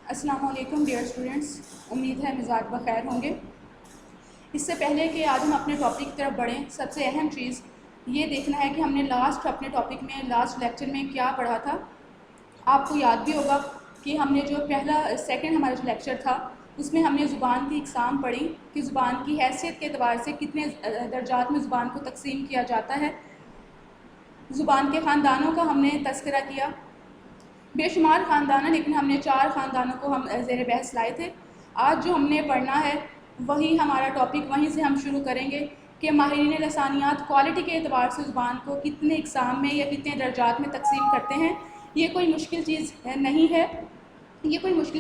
السلام علیکم dear students, امید ہے مزاج بخیر ہوں گے۔ اس سے پہلے کہ آج ہم اپنے ٹاپک کی طرف بڑھیں، سب سے اہم چیز یہ دیکھنا ہے کہ ہم نے اپنے ٹاپک میں لاسٹ لیکچر میں کیا پڑھا تھا۔ آپ کو یاد بھی ہوگا کہ ہم نے جو سیکنڈ ہمارا جو لیکچر تھا اس میں ہم نے زبان کی اقسام پڑھی کہ زبان کی حیثیت کے اعتبار سے کتنے درجات میں زبان کو تقسیم کیا جاتا ہے۔ زبان کے خاندانوں کا ہم نے تذکرہ کیا، بے شمار خاندان ہیں لیکن ہم نے 4 خاندانوں کو ہم زیر بحث لائے تھے۔ آج جو ہم نے پڑھنا ہے وہی ہمارا ٹاپک، وہیں سے ہم شروع کریں گے کہ ماہرین لسانیات کوالٹی کے اعتبار سے زبان کو کتنے اقسام میں یا کتنے درجات میں تقسیم کرتے ہیں۔ یہ کوئی مشکل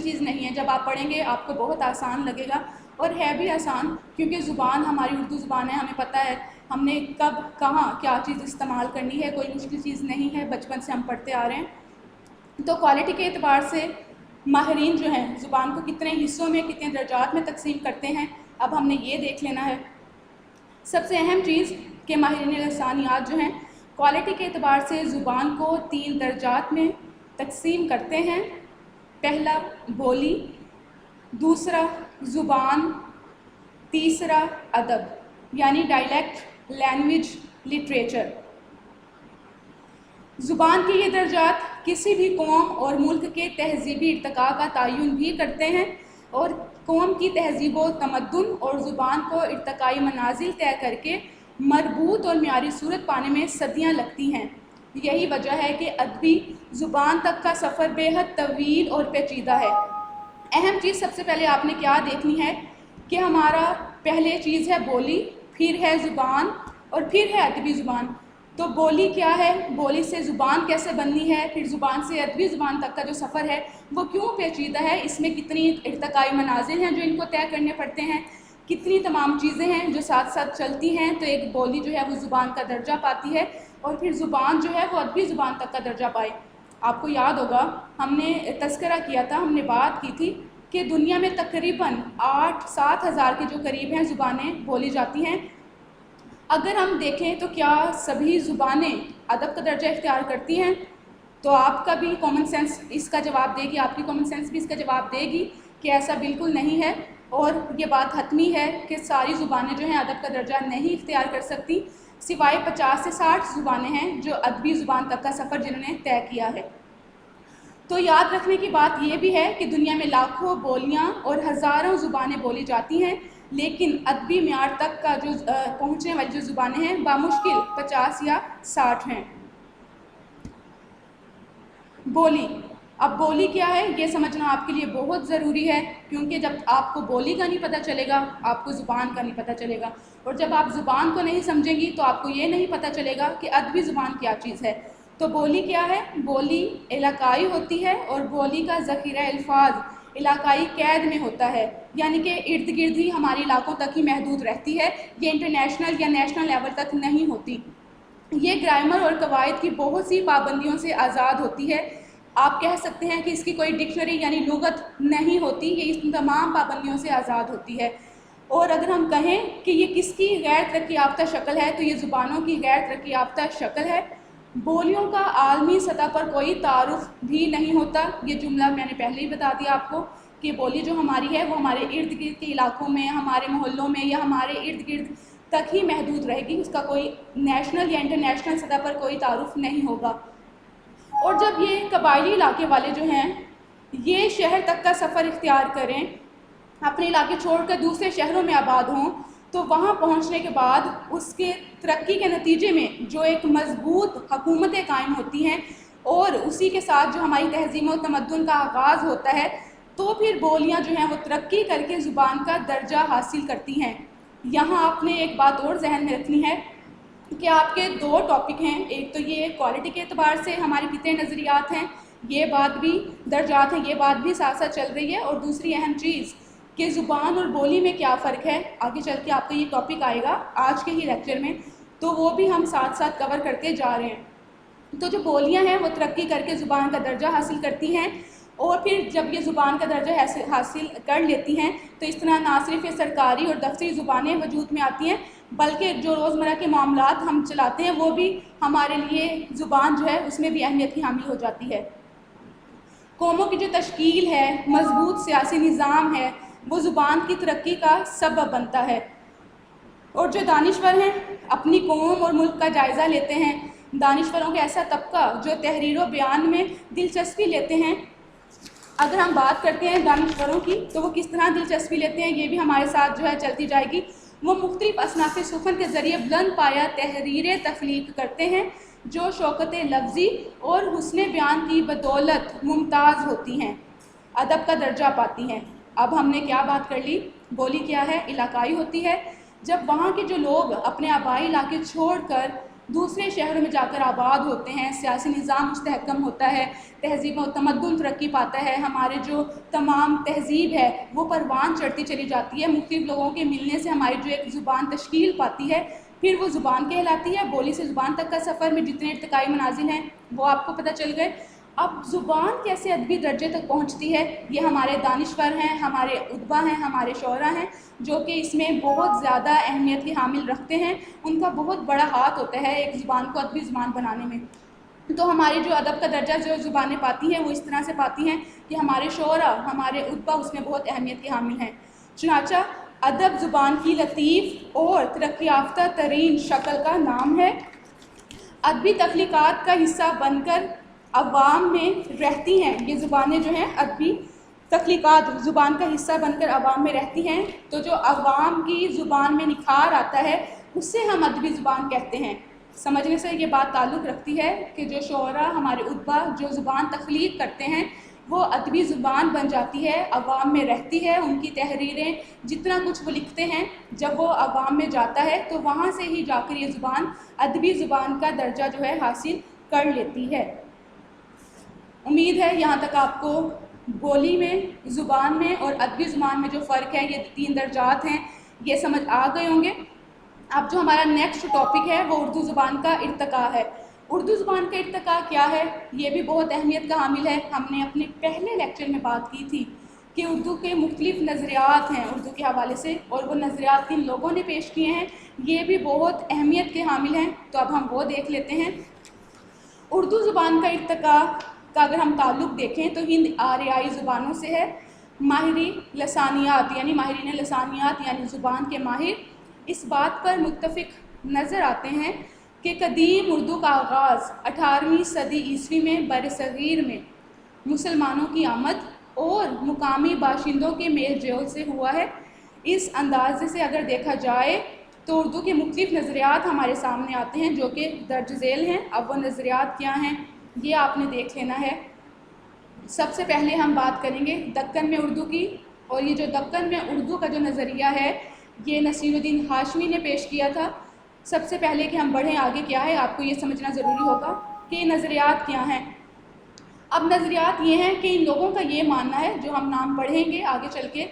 چیز نہیں ہے، جب آپ پڑھیں گے آپ کو بہت آسان لگے گا، اور ہے بھی آسان کیونکہ زبان ہماری اردو زبان ہے، ہمیں پتہ ہے ہم نے کب کہاں کیا چیز استعمال کرنی ہے، کوئی مشکل چیز نہیں ہے، بچپن سے ہم پڑھتے آ رہے ہیں۔ تو کوالٹی کے اعتبار سے ماہرین جو ہیں زبان کو کتنے حصوں میں کتنے درجات میں تقسیم کرتے ہیں، اب ہم نے یہ دیکھ لینا ہے۔ سب سے اہم چیز کہ ماہرین لسانیات جو ہیں کوالٹی کے اعتبار سے زبان کو 3 درجات میں تقسیم کرتے ہیں۔ پہلا بولی، دوسرا زبان، تیسرا ادب یعنی ڈائلیکٹ، لینگویج، لٹریچر۔ زبان کے یہ درجات کسی بھی قوم اور ملک کے تہذیبی ارتقاء کا تعین بھی کرتے ہیں، اور قوم کی تہذیب و تمدن اور زبان کو ارتقائی منازل طے کر کے مربوط اور معیاری صورت پانے میں صدیاں لگتی ہیں۔ یہی وجہ ہے کہ ادبی زبان تک کا سفر بے حد طویل اور پیچیدہ ہے۔ اہم چیز سب سے پہلے آپ نے کیا دیکھنی ہے کہ ہمارا پہلے چیز ہے بولی، پھر ہے زبان اور پھر ہے ادبی زبان۔ تو بولی کیا ہے، بولی سے زبان کیسے بننی ہے، پھر زبان سے ادبی زبان تک کا جو سفر ہے وہ کیوں پیچیدہ ہے، اس میں کتنی ارتقائی منازل ہیں جو ان کو طے کرنے پڑتے ہیں، کتنی تمام چیزیں ہیں جو ساتھ ساتھ چلتی ہیں تو ایک بولی جو ہے وہ زبان کا درجہ پاتی ہے، اور پھر زبان جو ہے وہ ادبی زبان تک کا درجہ پائے۔ آپ کو یاد ہوگا ہم نے تذکرہ کیا تھا، ہم نے بات کی تھی کہ دنیا میں تقریباً 8-7 ہزار کے جو قریب ہیں زبانیں بولی جاتی ہیں۔ اگر ہم دیکھیں تو کیا سبھی زبانیں ادب کا درجہ اختیار کرتی ہیں؟ تو آپ کا بھی کامن سینس اس کا جواب دے گی، آپ کی کامن سینس بھی اس کا جواب دے گی کہ ایسا بالکل نہیں ہے، اور یہ بات حتمی ہے کہ ساری زبانیں جو ہیں ادب کا درجہ نہیں اختیار کر سکتی، سوائے 50 سے 60 زبانیں ہیں جو ادبی زبان تک کا سفر جنہوں نے طے کیا ہے۔ تو یاد رکھنے کی بات یہ بھی ہے کہ دنیا میں لاکھوں بولیاں اور ہزاروں زبانیں بولی جاتی ہیں، لیکن ادبی معیار تک کا جو پہنچنے والی جو زبانیں ہیں بامشکل 50 یا 60 ہیں۔ بولی، اب بولی کیا ہے یہ سمجھنا آپ کے لیے بہت ضروری ہے، کیونکہ جب آپ کو بولی کا نہیں پتہ چلے گا آپ کو زبان کا نہیں پتہ چلے گا، اور جب آپ زبان کو نہیں سمجھیں گی تو آپ کو یہ نہیں پتہ چلے گا کہ ادبی زبان کیا چیز ہے۔ تو بولی کیا ہے؟ بولی علاقائی ہوتی ہے، اور بولی کا ذخیرہ الفاظ علاقائی قید میں ہوتا ہے، یعنی کہ ارد گرد ہی ہمارے علاقوں تک ہی محدود رہتی ہے، یہ انٹرنیشنل یا نیشنل لیول تک نہیں ہوتی۔ یہ گرامر اور قواعد کی بہت سی پابندیوں سے آزاد ہوتی ہے۔ آپ کہہ سکتے ہیں کہ اس کی کوئی ڈکشنری یعنی لغت نہیں ہوتی، یہ اس تمام پابندیوں سے آزاد ہوتی ہے۔ اور اگر ہم کہیں کہ یہ کس کی غیر ترقی یافتہ شکل ہے تو یہ زبانوں کی غیر ترقی یافتہ شکل ہے۔ بولیوں کا عالمی سطح پر کوئی تعارف بھی نہیں ہوتا، یہ جملہ میں نے پہلے ہی بتا دیا آپ کو کہ بولی جو ہماری ہے وہ ہمارے ارد گرد کے علاقوں میں، ہمارے محلوں میں یا ہمارے ارد گرد تک ہی محدود رہے گی، اس کا کوئی نیشنل یا انٹرنیشنل سطح پر کوئی تعارف نہیں ہوگا۔ اور جب یہ قبائلی علاقے والے جو ہیں یہ شہر تک کا سفر اختیار کریں، اپنے علاقے چھوڑ کر دوسرے شہروں میں آباد ہوں، تو وہاں پہنچنے کے بعد اس کے ترقی کے نتیجے میں جو ایک مضبوط حکومتیں قائم ہوتی ہیں اور اسی کے ساتھ جو ہماری تہذیب و تمدن کا آغاز ہوتا ہے، تو پھر بولیاں جو ہیں وہ ترقی کر کے زبان کا درجہ حاصل کرتی ہیں۔ یہاں آپ نے ایک بات اور ذہن میں رکھنی ہے کہ آپ کے 2 ٹاپک ہیں، ایک تو یہ کوالٹی کے اعتبار سے ہمارے کتنے نظریات ہیں، یہ بات بھی درجات ہیں، یہ بات بھی ساتھ ساتھ چل رہی ہے، اور دوسری اہم چیز کہ زبان اور بولی میں کیا فرق ہے، آگے چل کے آپ کا یہ ٹاپک آئے گا آج کے ہی لیکچر میں، تو وہ بھی ہم ساتھ ساتھ کور کرتے جا رہے ہیں۔ تو جو بولیاں ہیں وہ ترقی کر کے زبان کا درجہ حاصل کرتی ہیں، اور پھر جب یہ زبان کا درجہ حاصل کر لیتی ہیں تو اس طرح نہ صرف سرکاری اور دفتری زبانیں وجود میں آتی ہیں، بلکہ جو روزمرہ کے معاملات ہم چلاتے ہیں وہ بھی ہمارے لیے زبان جو ہے اس میں بھی اہمیت کی حامل ہو جاتی ہے۔ قوموں کی جو تشکیل ہے، مضبوط سیاسی نظام ہے، وہ زبان کی ترقی کا سبب بنتا ہے۔ اور جو دانشور ہیں اپنی قوم اور ملک کا جائزہ لیتے ہیں، دانشوروں کا ایسا طبقہ جو تحریر و بیان میں دلچسپی لیتے ہیں۔ اگر ہم بات کرتے ہیں دانشوروں کی تو وہ کس طرح دلچسپی لیتے ہیں، یہ بھی ہمارے ساتھ جو ہے چلتی جائے گی۔ وہ مختلف اصناف سخن کے ذریعے بلند پایہ تحریریں تخلیق کرتے ہیں جو شوکت لفظی اور حسن بیان کی بدولت ممتاز ہوتی ہیں، ادب کا درجہ پاتی ہیں۔ اب ہم نے کیا بات کر لی؟ بولی کیا ہے؟ علاقائی ہوتی ہے۔ جب وہاں کے جو لوگ اپنے آبائی علاقے چھوڑ کر دوسرے شہروں میں جا کر آباد ہوتے ہیں، سیاسی نظام مستحکم ہوتا ہے، تہذیب و تمدن ترقی پاتا ہے، ہمارے جو تمام تہذیب ہے وہ پروان چڑھتی چلی جاتی ہے، مختلف لوگوں کے ملنے سے ہماری جو ایک زبان تشکیل پاتی ہے، پھر وہ زبان کہلاتی ہے۔ بولی سے زبان تک کا سفر میں جتنے ارتقائی منازل ہیں وہ آپ کو پتہ چل گئے۔ اب زبان کیسے ادبی درجے تک پہنچتی ہے، یہ ہمارے دانشور ہیں، ہمارے ادبا ہیں، ہمارے شعراء ہیں جو کہ اس میں بہت زیادہ اہمیت کی حامل رکھتے ہیں۔ ان کا بہت بڑا ہاتھ ہوتا ہے ایک زبان کو ادبی زبان بنانے میں۔ تو ہماری جو ادب کا درجہ جو زبانیں پاتی ہیں وہ اس طرح سے پاتی ہیں کہ ہمارے شعراء، ہمارے ادبا اس میں بہت اہمیت کی حامل ہیں۔ چنانچہ ادب زبان کی لطیف اور ترقی یافتہ ترین شکل کا نام ہے۔ ادبی تخلیقات کا حصہ بن کر عوام میں رہتی ہیں، یہ زبانیں جو ہیں ادبی تخلیقات زبان کا حصہ بن کر عوام میں رہتی ہیں، تو جو عوام کی زبان میں نکھار آتا ہے اسے ہم ادبی زبان کہتے ہیں۔ سمجھنے سے یہ بات تعلق رکھتی ہے کہ جو شعراء، ہمارے ادبا جو زبان تخلیق کرتے ہیں وہ ادبی زبان بن جاتی ہے، عوام میں رہتی ہے، ان کی تحریریں جتنا کچھ وہ لکھتے ہیں جب وہ عوام میں جاتا ہے تو وہاں سے ہی جا کر یہ زبان ادبی زبان کا درجہ جو ہے حاصل کر لیتی ہے۔ امید ہے یہاں تک آپ کو بولی میں، زبان میں اور ادبی زبان میں جو فرق ہے، یہ 3 درجات ہیں، یہ سمجھ آ گئے ہوں گے۔ اب جو ہمارا نیکسٹ ٹاپک ہے وہ اردو زبان کا ارتقاء ہے۔ اردو زبان کا ارتقاء کیا ہے؟ یہ بھی بہت اہمیت کا حامل ہے۔ ہم نے اپنے پہلے لیکچر میں بات کی تھی کہ اردو کے مختلف نظریات ہیں اردو کے حوالے سے، اور وہ نظریات کن لوگوں نے پیش کیے ہیں، یہ بھی بہت اہمیت کے حامل ہیں۔ تو اب ہم وہ دیکھ لیتے ہیں۔ اردو زبان کا ارتقاء کا اگر ہم تعلق دیکھیں تو ہند آریائی زبانوں سے ہے۔ ماہری لسانیات یعنی ماہرین لسانیات یعنی زبان کے ماہر اس بات پر متفق نظر آتے ہیں کہ قدیم اردو کا آغاز 18ویں صدی عیسوی میں برصغیر میں مسلمانوں کی آمد اور مقامی باشندوں کے میل جول سے ہوا ہے۔ اس اندازے سے اگر دیکھا جائے تو اردو کے مختلف نظریات ہمارے سامنے آتے ہیں جو کہ درج ذیل ہیں۔ اب وہ نظریات کیا ہیں یہ آپ نے دیکھ لینا ہے۔ سب سے پہلے ہم بات کریں گے دکن میں اردو کی، اور یہ جو دکن میں اردو کا جو نظریہ ہے یہ نصیر الدین ہاشمی نے پیش کیا تھا۔ سب سے پہلے کہ ہم بڑھیں آگے کیا ہے آپ کو یہ سمجھنا ضروری ہوگا کہ یہ نظریات کیا ہیں۔ اب نظریات یہ ہیں کہ ان لوگوں کا یہ ماننا ہے، جو ہم نام پڑھیں گے آگے چل کے،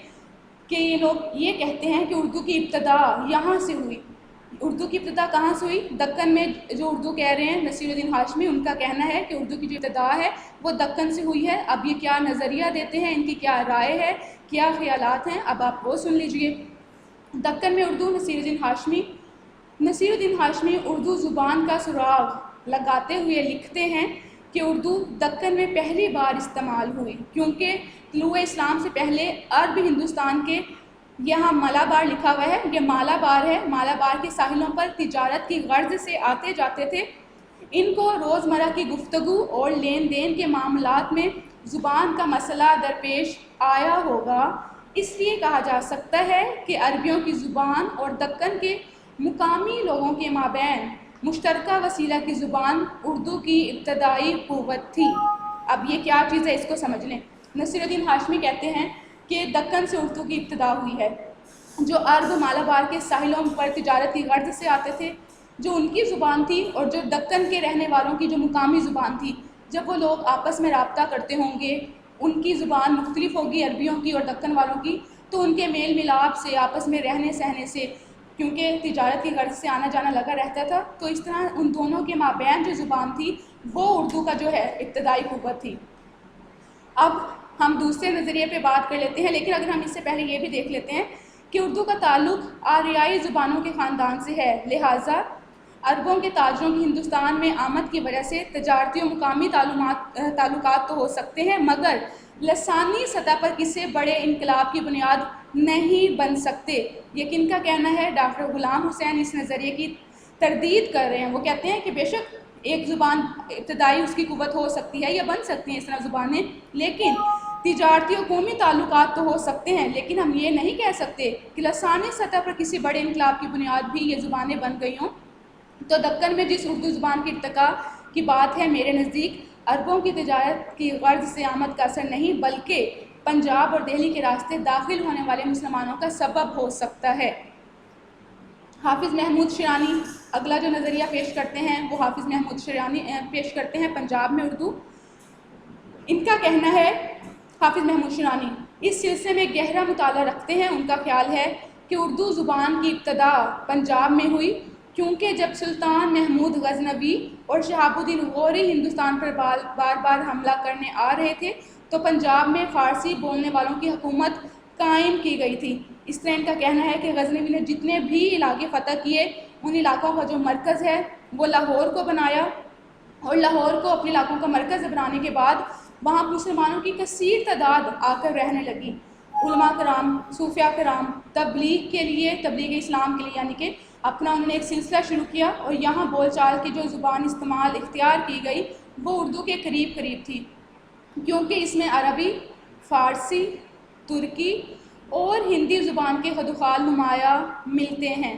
کہ یہ لوگ یہ کہتے ہیں کہ اردو کی ابتدا یہاں سے ہوئی۔ اردو کی ابتدا کہاں سے ہوئی؟ دکن میں جو اردو کہہ رہے ہیں نصیر الدین ہاشمی، ان کا کہنا ہے کہ اردو کی جو ابتدا ہے وہ دکن سے ہوئی ہے۔ اب یہ کیا نظریہ دیتے ہیں، ان کی کیا رائے ہے، کیا خیالات ہیں، اب آپ وہ سن لیجئے۔ دکن میں اردو، نصیر الدین ہاشمی۔ نصیر الدین ہاشمی اردو زبان کا سراغ لگاتے ہوئے لکھتے ہیں کہ اردو دکن میں پہلی بار استعمال ہوئی کیونکہ طلوع اسلام سے پہلے عرب ہندوستان کے، یہاں مالابار لکھا ہوا ہے، یہ مالابار ہے، مالابار کے ساحلوں پر تجارت کی غرض سے آتے جاتے تھے۔ ان کو روزمرہ کی گفتگو اور لین دین کے معاملات میں زبان کا مسئلہ درپیش آیا ہوگا، اس لیے کہا جا سکتا ہے کہ عربیوں کی زبان اور دکن کے مقامی لوگوں کے مابین مشترکہ وسیلہ کی زبان اردو کی ابتدائی قوت تھی۔ اب یہ کیا چیز ہے اس کو سمجھ لیں۔ نصیر الدین ہاشمی کہتے ہیں کہ دکن سے اردو کی ابتدا ہوئی ہے۔ جو عرب مالابار کے ساحلوں پر تجارت کی غرض سے آتے تھے، جو ان کی زبان تھی، اور جو دکن کے رہنے والوں کی جو مقامی زبان تھی، جب وہ لوگ آپس میں رابطہ کرتے ہوں گے، ان کی زبان مختلف ہوگی عربیوں کی اور دکن والوں کی، تو ان کے میل ملاپ سے، آپس میں رہنے سہنے سے، کیونکہ تجارت کی غرض سے آنا جانا لگا رہتا تھا، تو اس طرح ان دونوں کے مابین جو زبان تھی وہ اردو کا جو ہے ابتدائی قوت تھی۔ اب ہم دوسرے نظریے پہ بات کر لیتے ہیں، لیکن اگر ہم اس سے پہلے یہ بھی دیکھ لیتے ہیں کہ اردو کا تعلق آریائی زبانوں کے خاندان سے ہے، لہٰذا عربوں کے تاجروں کی ہندوستان میں آمد کی وجہ سے تجارتی و مقامی تعلقات تو ہو سکتے ہیں، مگر لسانی سطح پر کسی بڑے انقلاب کی بنیاد نہیں بن سکتے۔ یہ کن کا کہنا ہے؟ ڈاکٹر غلام حسین اس نظریے کی تردید کر رہے ہیں۔ وہ کہتے ہیں کہ بے شک ایک زبان ابتدائی اس کی قوت ہو سکتی ہے یا بن سکتی ہیں اس طرح زبانیں، لیکن تجارتی و قومی تعلقات تو ہو سکتے ہیں، لیکن ہم یہ نہیں کہہ سکتے کہ لسانی سطح پر کسی بڑے انقلاب کی بنیاد بھی یہ زبانیں بن گئی ہوں۔ تو دکن میں جس اردو زبان کی ارتقاء کی بات ہے، میرے نزدیک عربوں کی تجارت کی غرض سے آمد کا اثر نہیں، بلکہ پنجاب اور دہلی کے راستے داخل ہونے والے مسلمانوں کا سبب ہو سکتا ہے۔ حافظ محمود شیرانی اگلا جو نظریہ پیش کرتے ہیں وہ حافظ محمود شیرانی پیش کرتے ہیں پنجاب میں اردو۔ ان کا کہنا ہے، حافظ محمود شیرانی اس سلسلے میں گہرا مطالعہ رکھتے ہیں۔ ان کا خیال ہے کہ اردو زبان کی ابتدا پنجاب میں ہوئی، کیونکہ جب سلطان محمود غزنوی اور شہاب الدین غوری ہندوستان پر بار بار حملہ کرنے آ رہے تھے تو پنجاب میں فارسی بولنے والوں کی حکومت قائم کی گئی تھی۔ اس طرح ان کا کہنا ہے کہ غزنوی نے جتنے بھی علاقے فتح کیے، ان علاقوں کا جو مرکز ہے وہ لاہور کو بنایا، اور لاہور کو اپنے علاقوں کا مرکز بنانے کے بعد وہاں مسلمانوں کی کثیر تعداد آ کر رہنے لگی۔ علماء کرام، صوفیاء کرام تبلیغ کے لیے، تبلیغ اسلام کے لیے یعنی کہ اپنا انہوں نے ایک سلسلہ شروع کیا، اور یہاں بول چال کی جو زبان اختیار کی گئی وہ اردو کے قریب تھی، کیونکہ اس میں عربی، فارسی، ترکی اور ہندی زبان کے خدوخال نمایاں ملتے ہیں۔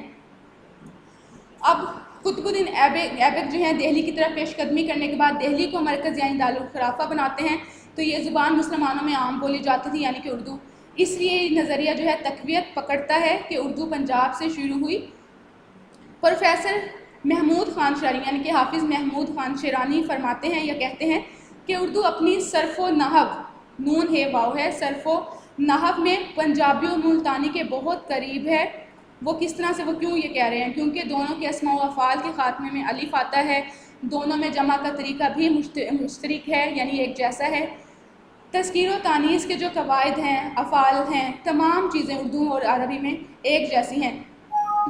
اب قطب الدین ایبک جو ہیں دہلی کی طرف پیش قدمی کرنے کے بعد دہلی کو مرکز یعنی دارالخلافہ بناتے ہیں، تو یہ زبان مسلمانوں میں عام بولی جاتی تھی یعنی کہ اردو۔ اس لیے یہ نظریہ جو ہے تقویت پکڑتا ہے کہ اردو پنجاب سے شروع ہوئی۔ پروفیسر محمود خان شیرانی یعنی کہ حافظ محمود خان شیرانی فرماتے ہیں یا کہتے ہیں کہ اردو اپنی صرف و نحو، نون ہے واو ہے، صرف و نحو میں پنجابی و ملتانی کے بہت قریب ہے۔ وہ کس طرح سے، وہ کیوں یہ کہہ رہے ہیں؟ کیونکہ دونوں کے اسماء و افعال کے خاتمے میں الف آتا ہے، دونوں میں جمع کا طریقہ بھی مشترک ہے یعنی ایک جیسا ہے۔ تذکیر و تانیث کے جو قواعد ہیں، افعال ہیں، تمام چیزیں اردو اور عربی میں ایک جیسی ہیں،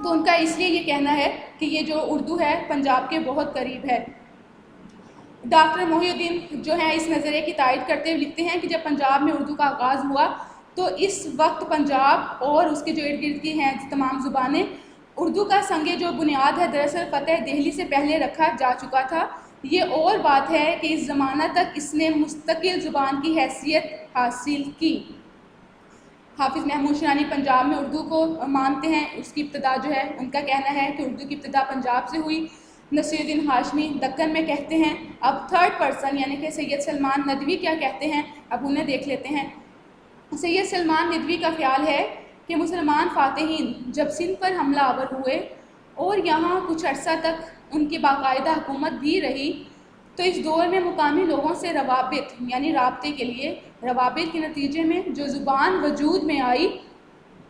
تو ان کا اس لیے یہ کہنا ہے کہ یہ جو اردو ہے پنجاب کے بہت قریب ہے۔ ڈاکٹر محی الدین جو ہیں اس نظریے کی تائید کرتے ہوئے لکھتے ہیں کہ جب پنجاب میں اردو کا آغاز ہوا تو اس وقت پنجاب اور اس کے جو ارد گرد کی ہیں تمام زبانیں، اردو کا سنگ جو بنیاد ہے دراصل فتح دہلی سے پہلے رکھا جا چکا تھا۔ یہ اور بات ہے کہ اس زمانہ تک اس نے مستقل زبان کی حیثیت حاصل کی۔ حافظ محمود شیرانی پنجاب میں اردو کو مانتے ہیں، اس کی ابتدا جو ہے ان کا کہنا ہے کہ اردو کی ابتدا پنجاب سے ہوئی۔ نصیر الدین ہاشمی دکن میں کہتے ہیں۔ اب تھرڈ پرسن یعنی کہ سید سلمان ندوی کیا کہتے ہیں، اب انہیں دیکھ لیتے ہیں۔ سید سلمان ندوی کا خیال ہے کہ مسلمان فاتحین جب سندھ پر حملہ آور ہوئے اور یہاں کچھ عرصہ تک ان کی باقاعدہ حکومت بھی رہی، تو اس دور میں مقامی لوگوں سے روابط یعنی رابطے کے لیے روابط کے نتیجے میں جو زبان وجود میں آئی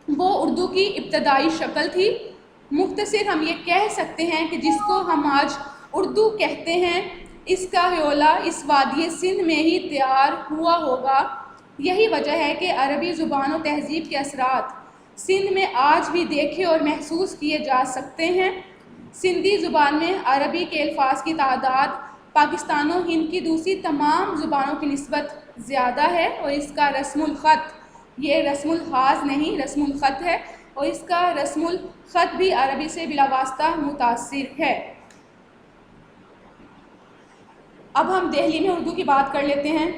وہ اردو کی ابتدائی شکل تھی۔ مختصر ہم یہ کہہ سکتے ہیں کہ جس کو ہم آج اردو کہتے ہیں، اس کا حیولہ اس وادی سندھ میں ہی تیار ہوا ہوگا۔ یہی وجہ ہے کہ عربی زبان و تہذیب کے اثرات سندھ میں آج بھی دیکھے اور محسوس کیے جا سکتے ہیں۔ سندھی زبان میں عربی کے الفاظ کی تعداد پاکستان و ہند کی دوسری تمام زبانوں کی نسبت زیادہ ہے، اور اس کا رسم الخط، یہ رسم الحاظ نہیں رسم الخط ہے، اور اس کا رسم الخط بھی عربی سے بلا واسطہ متاثر ہے۔ اب ہم دہلی میں اردو کی بات کر لیتے ہیں۔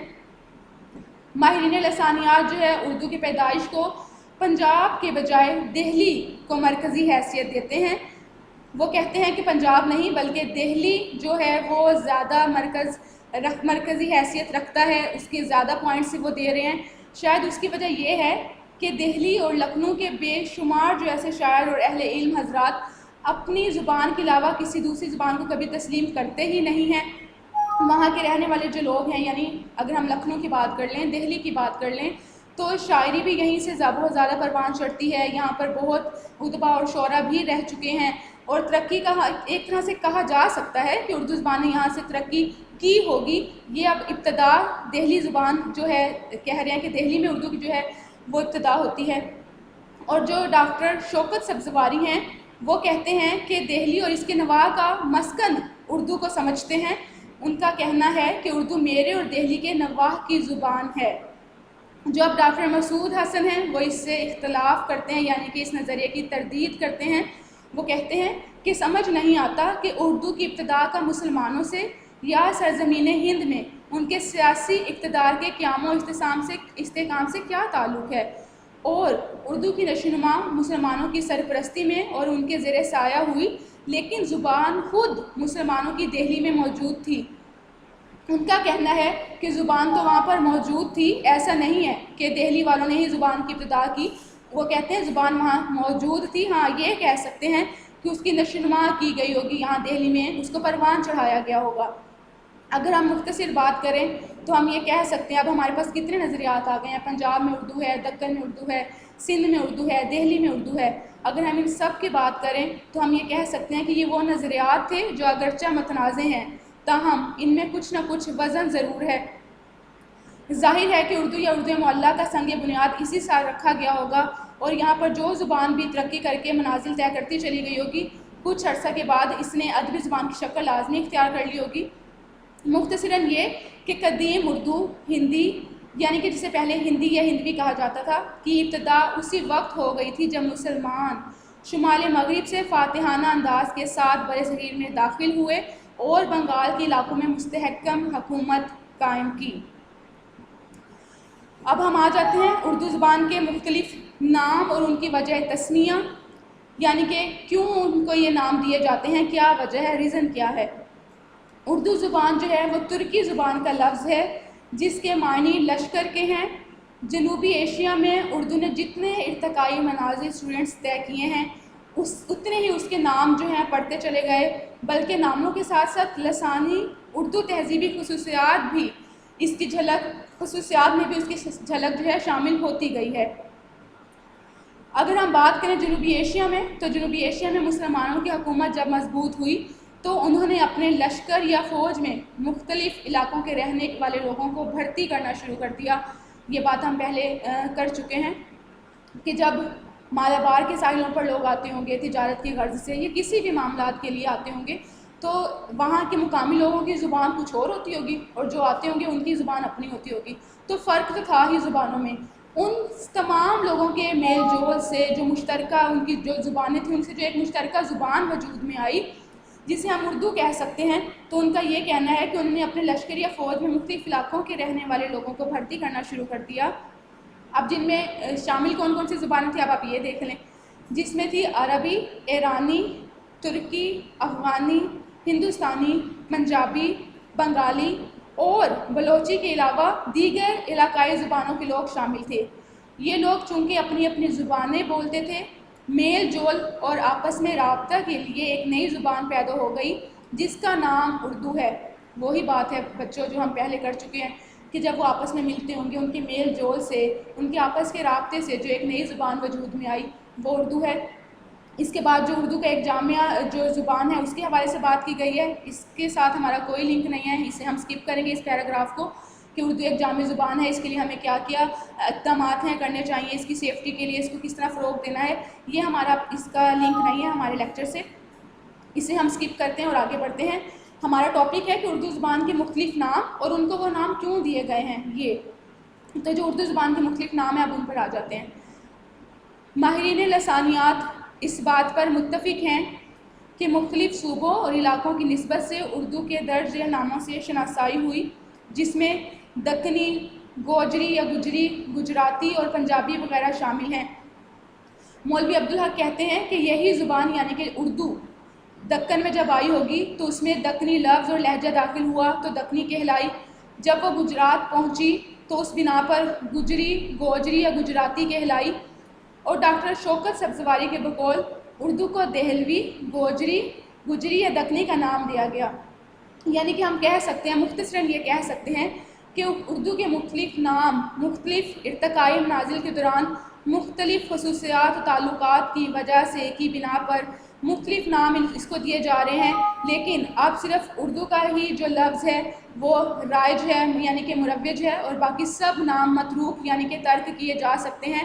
ماہرین لسانیات جو ہے اردو کی پیدائش کو پنجاب کے بجائے دہلی کو مرکزی حیثیت دیتے ہیں۔ وہ کہتے ہیں کہ پنجاب نہیں بلکہ دہلی جو ہے وہ زیادہ مرکزی حیثیت رکھتا ہے، اس کے زیادہ پوائنٹس وہ دے رہے ہیں۔ شاید اس کی وجہ یہ ہے کہ دہلی اور لکھنؤ کے بے شمار جو ایسے شاعر اور اہل علم حضرات اپنی زبان کے علاوہ کسی دوسری زبان کو کبھی تسلیم کرتے ہی نہیں ہیں۔ وہاں کے رہنے والے جو لوگ ہیں، یعنی اگر ہم لکھنؤ کی بات کر لیں، دہلی کی بات کر لیں، تو شاعری بھی یہیں سے بہت زیادہ پروان چڑھتی ہے۔ یہاں پر بہت ادبا اور شعراء بھی رہ چکے ہیں، اور ترقی کا ایک طرح سے کہا جا سکتا ہے کہ اردو زبان نے یہاں سے ترقی کی ہوگی۔ یہ اب ابتدا دہلی زبان جو ہے کہہ رہے ہیں کہ دہلی میں اردو کی جو ہے وہ ابتدا ہوتی ہے۔ اور جو ڈاکٹر شوکت سبزواری ہیں وہ کہتے ہیں کہ دہلی اور اس کے نواح کا مسکن اردو کو سمجھتے ہیں. ان کا کہنا ہے کہ اردو میرے اور دہلی کے نواح کی زبان ہے. جو اب ڈاکٹر مسعود حسن ہیں وہ اس سے اختلاف کرتے ہیں، یعنی کہ اس نظریے کی تردید کرتے ہیں. وہ کہتے ہیں کہ سمجھ نہیں آتا کہ اردو کی ابتدا کا مسلمانوں سے یا سرزمین ہند میں ان کے سیاسی اقتدار کے قیام و استحکام سے کیا تعلق ہے، اور اردو کی نشوونما مسلمانوں کی سرپرستی میں اور ان کے زیر سایہ ہوئی، لیکن زبان خود مسلمانوں کی دہلی میں موجود تھی. ان کا کہنا ہے کہ زبان تو وہاں پر موجود تھی، ایسا نہیں ہے کہ دہلی والوں نے ہی زبان کی ابتدا کی. وہ کہتے ہیں زبان وہاں موجود تھی. ہاں یہ کہہ سکتے ہیں کہ اس کی نشوونما کی گئی ہوگی یہاں دہلی میں، اس کو پروان چڑھایا گیا ہوگا. اگر ہم مختصر بات کریں تو ہم یہ کہہ سکتے ہیں، اب ہمارے پاس کتنے نظریات آ گئے ہیں. پنجاب میں اردو ہے، دکن میں اردو ہے، سندھ میں اردو ہے، دہلی میں اردو ہے. اگر ہم ان سب کی بات کریں تو ہم یہ کہہ سکتے ہیں کہ یہ وہ نظریات تھے جو اگرچہ متنازع ہیں، تاہم ان میں کچھ نہ کچھ وزن ضرور ہے. ظاہر ہے کہ اردو یا اردو معلیٰ کا سنگ بنیاد اسی سال رکھا گیا ہوگا، اور یہاں پر جو زبان بھی ترقی کر کے منازل طے کرتی چلی گئی ہوگی، کچھ عرصہ کے بعد اس نے ادبی زبان کی شکل لازمی اختیار کر لی ہوگی. مختصراً یہ کہ قدیم اردو ہندی، یعنی کہ جسے پہلے ہندی یا ہندوی کہا جاتا تھا، کی ابتدا اسی وقت ہو گئی تھی جب مسلمان شمال مغرب سے فاتحانہ انداز کے ساتھ برصغیر میں داخل ہوئے اور بنگال کے علاقوں میں مستحکم حکومت قائم کی. اب ہم آ جاتے ہیں اردو زبان کے مختلف نام اور ان کی وجہ تسمیہ، یعنی کہ کیوں ان کو یہ نام دیے جاتے ہیں، کیا وجہ ہے، ریزن کیا ہے. اردو زبان جو ہے وہ ترکی زبان کا لفظ ہے جس کے معنی لشکر کے ہیں. جنوبی ایشیا میں اردو نے جتنے ارتقائی منازل اسٹوڈنٹس طے کیے ہیں اتنے ہی اس کے نام جو ہیں پڑھتے چلے گئے، بلکہ ناموں کے ساتھ ساتھ لسانی اردو تہذیبی خصوصیات بھی اس کی خصوصیات میں بھی اس کی جھلک جو ہے شامل ہوتی گئی ہے. اگر ہم بات کریں جنوبی ایشیا میں، تو جنوبی ایشیا میں مسلمانوں کی حکومت جب مضبوط ہوئی تو انہوں نے اپنے لشکر یا فوج میں مختلف علاقوں کے رہنے والے لوگوں کو بھرتی کرنا شروع کر دیا. یہ بات ہم پہلے کر چکے ہیں کہ جب مالابار کے ساحلوں پر لوگ آتے ہوں گے تجارت کی غرض سے یا کسی بھی معاملات کے لیے آتے ہوں گے، تو وہاں کے مقامی لوگوں کی زبان کچھ اور ہوتی ہوگی اور جو آتے ہوں گے ان کی زبان اپنی ہوتی ہوگی. تو فرق تو تھا ہی زبانوں میں. ان تمام لوگوں کے میل جول سے جو مشترکہ ان کی جو زبانیں تھیں ان سے جو ایک مشترکہ زبان وجود میں آئی جسے ہم اردو کہہ سکتے ہیں، تو ان کا یہ کہنا ہے کہ انہوں نے اپنے لشکر یا فوج میں مختلف علاقوں کے رہنے والے لوگوں کو بھرتی کرنا شروع کر دیا. اب جن میں شامل کون کون سی زبانیں تھیں اب آپ یہ دیکھ لیں، جس میں تھی عربی، ایرانی، ترکی، افغانی، ہندوستانی، پنجابی، بنگالی اور بلوچی کے علاوہ دیگر علاقائی زبانوں کے لوگ شامل تھے. یہ لوگ چونکہ اپنی اپنی زبانیں بولتے تھے، میل جول اور آپس میں رابطہ کے لیے ایک نئی زبان پیدا ہو گئی جس کا نام اردو ہے. وہی بات ہے بچوں جو ہم پہلے کر چکے ہیں کہ جب وہ آپس میں ملتے ہوں گے ان کے میل جول سے، ان کے آپس کے رابطے سے جو ایک نئی زبان وجود میں آئی وہ اردو ہے. اس کے بعد جو اردو کا ایک جامعہ جو زبان ہے اس کے حوالے سے بات کی گئی ہے، اس کے ساتھ ہمارا کوئی لنک نہیں ہے، اسے ہم سکپ کریں گے اس پیراگراف کو کہ اردو ایک جامع زبان ہے، اس کے لیے ہمیں کیا کیا اقدامات ہیں کرنے چاہیے، اس کی سیفٹی کے لیے اس کو کس طرح فروغ دینا ہے. یہ ہمارا اس کا لنک نہیں ہے ہمارے لیکچر سے، اسے ہم سکپ کرتے ہیں اور آگے بڑھتے ہیں. ہمارا ٹاپک ہے کہ اردو زبان کے مختلف نام اور ان کو وہ نام کیوں دیے گئے ہیں. یہ تو جو اردو زبان کے مختلف نام ہیں اب ان پر آ جاتے ہیں. ماہرین لسانیات اس بات پر متفق ہیں کہ مختلف صوبوں اور علاقوں کی نسبت سے اردو کے درج ذیل ناموں سے شناسائی ہوئی، جس میں دکنی، گوجری یا گجری، گجراتی اور پنجابی وغیرہ شامل ہیں. مولوی عبدالحق کہتے ہیں کہ یہی زبان یعنی کہ اردو دکن میں جب آئی ہوگی تو اس میں دکنی لفظ اور لہجہ داخل ہوا تو دکنی کہلائی. جب وہ گجرات پہنچی تو اس بنا پر گجری، گوجری یا گجراتی کہلائی. اور ڈاکٹر شوکت سبزواری کے بقول اردو کو دہلوی، گوجری، گجری یا دکنی کا نام دیا گیا. یعنی کہ ہم کہہ سکتے ہیں مختصراً یہ کہہ سکتے ہیں کہ اردو کے مختلف نام مختلف ارتقائی منازل کے دوران مختلف خصوصیات و تعلقات کی وجہ سے کی بنا پر مختلف نام اس کو دیے جا رہے ہیں، لیکن اب صرف اردو کا ہی جو لفظ ہے وہ رائج ہے یعنی کہ مروج ہے، اور باقی سب نام متروک یعنی کہ ترک کیے جا سکتے ہیں.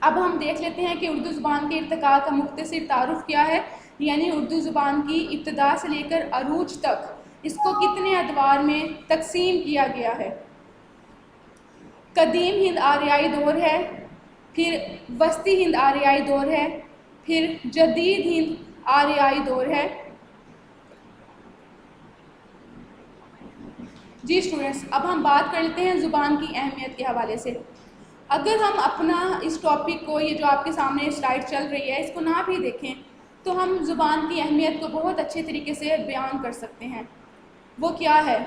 اب ہم دیکھ لیتے ہیں کہ اردو زبان کے ارتقاء کا مختصر تعارف کیا ہے، یعنی اردو زبان کی ابتدا سے لے کر عروج تک اس کو کتنے ادوار میں تقسیم کیا گیا ہے۔ قدیم ہند آریائی دور ہے، پھر وسطی ہند آریائی دور ہے، پھر جدید ہند آریائی دور ہے۔ جی اسٹوڈنٹس، اب ہم بات کر لیتے ہیں زبان کی اہمیت کے حوالے سے۔ اگر ہم اپنا اس ٹاپک کو، یہ جو آپ کے سامنے سلائڈ چل رہی ہے، اس کو نہ بھی دیکھیں تو ہم زبان کی اہمیت کو بہت اچھے طریقے سے بیان کر سکتے ہیں۔ وہ کیا ہے؟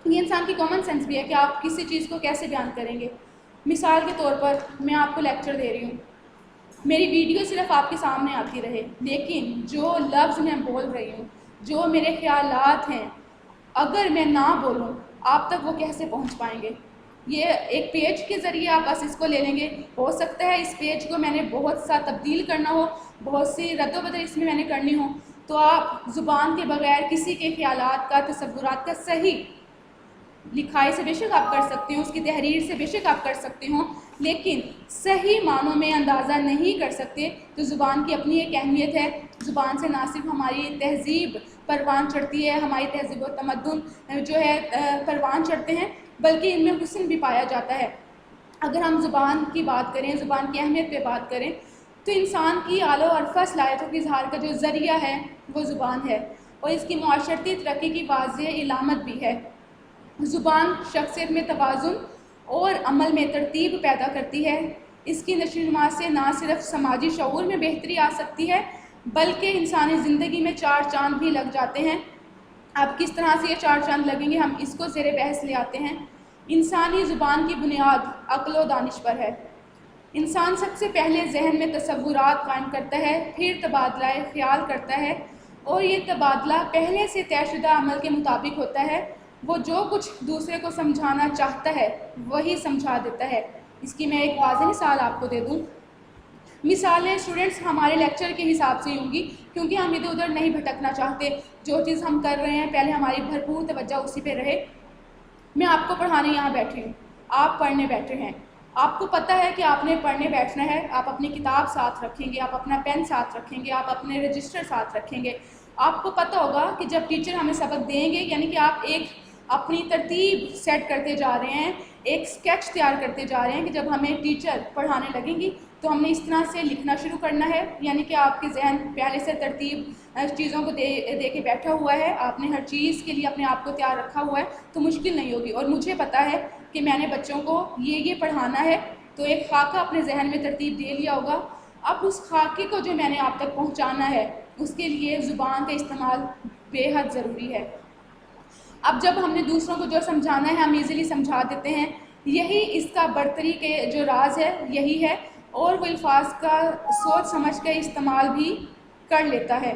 یہ انسان کی کامن سینس بھی ہے کہ آپ کسی چیز کو کیسے بیان کریں گے۔ مثال کے طور پر میں آپ کو لیکچر دے رہی ہوں، میری ویڈیو صرف آپ کے سامنے آتی رہے، لیکن جو لفظ میں بول رہی ہوں، جو میرے خیالات ہیں، اگر میں نہ بولوں آپ تک وہ کیسے پہنچ پائیں گے؟ یہ ایک پیج کے ذریعے آپ بس اس کو لے لیں گے، ہو سکتا ہے اس پیج کو میں نے بہت سا تبدیل کرنا ہو، بہت سی رد و بدل اس میں نے کرنی ہو، تو آپ زبان کے بغیر کسی کے خیالات کا، تصورات کا صحیح لکھائی سے بے شک آپ کر سکتے ہوں، اس کی تحریر سے بے شک آپ کر سکتے ہوں، لیکن صحیح معنوں میں اندازہ نہیں کر سکتے تو زبان کی اپنی ایک اہمیت ہے۔ زبان سے نہ صرف ہماری تہذیب پروان چڑھتی ہے، ہماری تہذیب و تمدن جو ہے پروان چڑھتے ہیں، بلکہ ان میں حسن بھی پایا جاتا ہے۔ اگر ہم زبان کی بات کریں، زبان کی اہمیت پہ بات کریں، تو انسان کی اعلیٰ و عرفہ صلاحیتوں کے اظہار کا جو ذریعہ ہے وہ زبان ہے، اور اس کی معاشرتی ترقی کی واضح علامت بھی ہے۔ زبان شخصیت میں توازن اور عمل میں ترتیب پیدا کرتی ہے۔ اس کی نشو و نما سے نہ صرف سماجی شعور میں بہتری آ سکتی ہے، بلکہ انسانی زندگی میں چار چاند بھی لگ جاتے ہیں۔ اب کس طرح سے یہ چار چاند لگیں گے، ہم اس کو زیر بحث لے آتے ہیں۔ انسانی زبان کی بنیاد عقل و دانش پر ہے۔ انسان سب سے پہلے ذہن میں تصورات قائم کرتا ہے، پھر تبادلہ خیال کرتا ہے، اور یہ تبادلہ پہلے سے طے شدہ عمل کے مطابق ہوتا ہے۔ وہ جو کچھ دوسرے کو سمجھانا چاہتا ہے وہی سمجھا دیتا ہے۔ اس کی میں ایک واضح مثال آپ کو دے دوں۔ مثالیں اسٹوڈنٹس ہمارے لیکچر کے حساب سے ہوں گی، کیونکہ ہم ادھر ادھر نہیں بھٹکنا چاہتے، جو چیز ہم کر رہے ہیں پہلے ہماری بھرپور توجہ اسی پہ رہے۔ میں آپ کو پڑھانے یہاں بیٹھی ہوں، آپ پڑھنے بیٹھے ہیں، آپ کو پتہ ہے کہ آپ نے پڑھنے بیٹھنا ہے، آپ اپنی کتاب ساتھ رکھیں گے، آپ اپنا پین ساتھ رکھیں گے، آپ اپنے رجسٹر ساتھ رکھیں گے۔ آپ کو پتہ ہوگا کہ جب ٹیچر ہمیں سبق دیں گے، یعنی کہ آپ ایک اپنی ترتیب سیٹ کرتے جا رہے ہیں، ایک اسکیچ تیار کرتے جا رہے ہیں کہ جب ہمیں ٹیچر پڑھانے لگیں گی تو ہم نے اس طرح سے لکھنا شروع کرنا ہے، یعنی کہ آپ کے ذہن پہلے سے ترتیب چیزوں کو دے کے بیٹھا ہوا ہے، آپ نے ہر چیز کے لیے اپنے آپ کو تیار رکھا ہوا ہے، تو مشکل نہیں ہوگی۔ اور مجھے پتہ ہے کہ میں نے بچوں کو یہ پڑھانا ہے، تو ایک خاکہ اپنے ذہن میں ترتیب دے لیا ہوگا۔ اب اس خاکے کو جو میں نے آپ تک پہنچانا ہے، اس کے لیے زبان کا استعمال بے حد ضروری ہے۔ اب جب ہم نے دوسروں کو جو سمجھانا ہے ہم ایزیلی سمجھا دیتے ہیں، یہی اس کا برتری کے جو راز ہے یہی ہے، اور وہ الفاظ کا سوچ سمجھ کے استعمال بھی کر لیتا ہے۔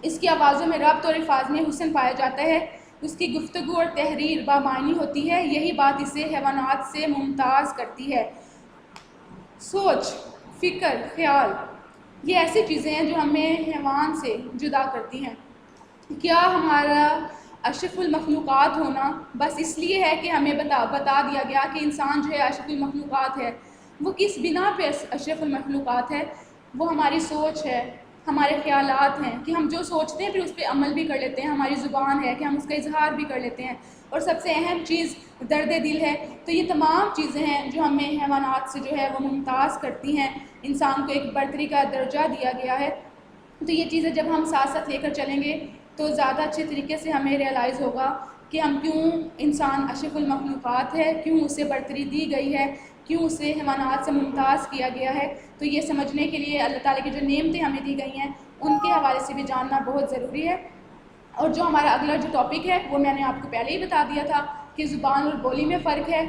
اس کی آوازوں میں ربط اور الفاظ میں حسن پایا جاتا ہے، اس کی گفتگو اور تحریر بامعنی ہوتی ہے، یہی بات اسے حیوانات سے ممتاز کرتی ہے۔ سوچ، فکر، خیال، یہ ایسی چیزیں ہیں جو ہمیں حیوان سے جدا کرتی ہیں۔ کیا ہمارا اشرف المخلوقات ہونا بس اس لیے ہے کہ ہمیں بتا دیا گیا کہ انسان جو ہے اشرف المخلوقات ہے؟ وہ کس بنا پہ اشرف المخلوقات ہے؟ وہ ہماری سوچ ہے، ہمارے خیالات ہیں کہ ہم جو سوچتے ہیں پھر اس پہ عمل بھی کر لیتے ہیں، ہماری زبان ہے کہ ہم اس کا اظہار بھی کر لیتے ہیں، اور سب سے اہم چیز درد دل ہے۔ تو یہ تمام چیزیں ہیں جو ہمیں حیوانات سے جو ہے وہ ممتاز کرتی ہیں، انسان کو ایک برتری کا درجہ دیا گیا ہے۔ تو یہ چیزیں جب ہم ساتھ ساتھ لے کر چلیں گے تو زیادہ اچھے طریقے سے ہمیں ریئلائز ہوگا کہ ہم کیوں انسان اشرف المخلوقات ہے، کیوں اسے برتری دی گئی ہے، کیوں اسے حیوانات سے ممتاز کیا گیا ہے۔ تو یہ سمجھنے کے لیے اللہ تعالیٰ کی جو نعمتیں ہمیں دی گئی ہیں ان کے حوالے سے بھی جاننا بہت ضروری ہے۔ اور جو ہمارا اگلا جو ٹاپک ہے وہ میں نے آپ کو پہلے ہی بتا دیا تھا کہ زبان اور بولی میں فرق ہے۔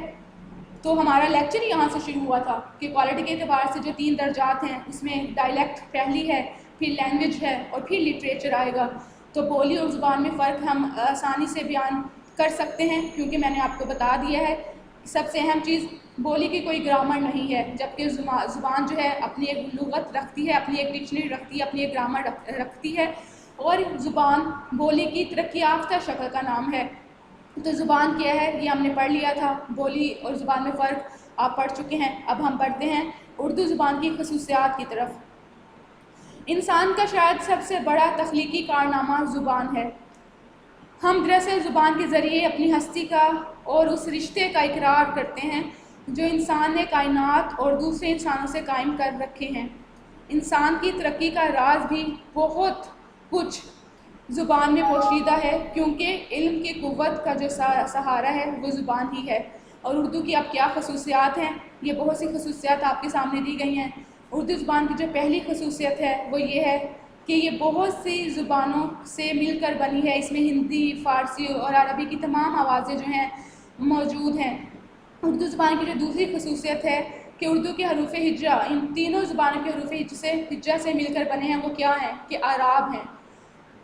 تو ہمارا لیکچر یہاں سے شروع ہوا تھا کہ کوالٹی کے اعتبار سے جو 3 درجات ہیں اس میں ڈائلیکٹ پہلی ہے، پھر لینگویج ہے، اور پھر لٹریچر آئے گا۔ تو بولی اور زبان میں فرق ہم آسانی سے بیان کر سکتے ہیں، کیونکہ میں نے آپ کو بتا دیا ہے۔ سب سے اہم چیز، بولی کی کوئی گرامر نہیں ہے، جبکہ زبان جو ہے اپنی ایک لغت رکھتی ہے، اپنی ایک ڈکشنری رکھتی ہے، اپنی ایک گرامر رکھتی ہے، اور زبان بولی کی ترقی یافتہ شکل کا نام ہے۔ تو زبان کیا ہے یہ ہم نے پڑھ لیا تھا، بولی اور زبان میں فرق آپ پڑھ چکے ہیں۔ اب ہم پڑھتے ہیں اردو زبان کی خصوصیات کی طرف۔ انسان کا شاید سب سے بڑا تخلیقی کارنامہ زبان ہے۔ ہم دراصل زبان کے ذریعے اپنی ہستی کا اور اس رشتے کا اقرار کرتے ہیں جو انسان نے کائنات اور دوسرے انسانوں سے قائم کر رکھے ہیں۔ انسان کی ترقی کا راز بھی بہت کچھ زبان میں پوشیدہ ہے، کیونکہ علم کی قوت کا جو سہارا ہے وہ زبان ہی ہے۔ اور اردو کی اب کیا خصوصیات ہیں، یہ بہت سی خصوصیات آپ کے سامنے دی گئی ہیں۔ اردو زبان کی جو پہلی خصوصیت ہے وہ یہ ہے کہ یہ بہت سی زبانوں سے مل کر بنی ہے۔ اس میں ہندی، فارسی اور عربی کی تمام آوازیں جو ہیں موجود ہیں۔ اردو زبان کی جو دوسری خصوصیت ہے کہ اردو کے حروف ہجا، ان تینوں زبانوں کے حروف ہجا سے مل کر بنے ہیں، وہ کیا ہیں کہ اعراب ہیں۔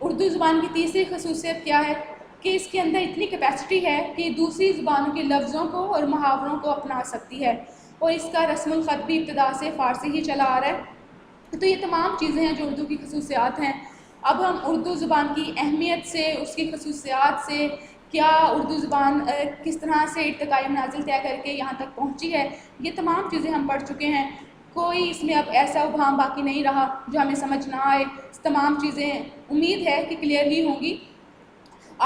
اردو زبان کی تیسری خصوصیت کیا ہے کہ اس کے اندر اتنی کیپیسٹی ہے کہ دوسری زبانوں کے لفظوں کو اور محاوروں کو اپنا سکتی ہے، اور اس کا رسم الخط بھی ابتدا سے فارسی ہی چلا آ رہا ہے۔ تو یہ تمام چیزیں ہیں جو اردو کی خصوصیات ہیں۔ اب ہم اردو زبان کی اہمیت سے، اس کی خصوصیات سے، کیا اردو زبان کس طرح سے ارتقائی منازل طے کر کے یہاں تک پہنچی ہے، یہ تمام چیزیں ہم پڑھ چکے ہیں۔ کوئی اس میں اب ایسا ابہام باقی نہیں رہا جو ہمیں سمجھ نہ آئے۔ تمام چیزیں امید ہے کہ کلیئر ہی ہوں گی۔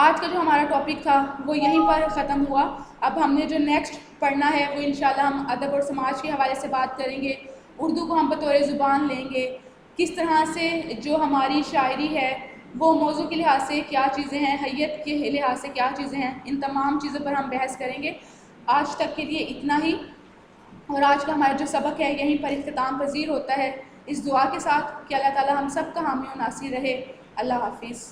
آج کا جو ہمارا ٹاپک تھا وہ یہیں پر ختم ہوا۔ اب ہم نے جو نیکسٹ پڑھنا ہے وہ انشاءاللہ ہم ادب اور سماج کے حوالے سے بات کریں گے، اردو کو ہم بطور زبان لیں گے، کس طرح سے جو ہماری شاعری ہے وہ موضوع کے لحاظ سے کیا چیزیں ہیں، حیت کے لحاظ سے کیا چیزیں ہیں، ان تمام چیزوں پر ہم بحث کریں گے۔ آج تک کے لیے اتنا ہی، اور آج کا ہمارا جو سبق ہے یہیں پر اختتام پذیر ہوتا ہے، اس دعا کے ساتھ کہ اللہ تعالی ہم سب کا حامی و ناصر رہے۔ اللہ حافظ۔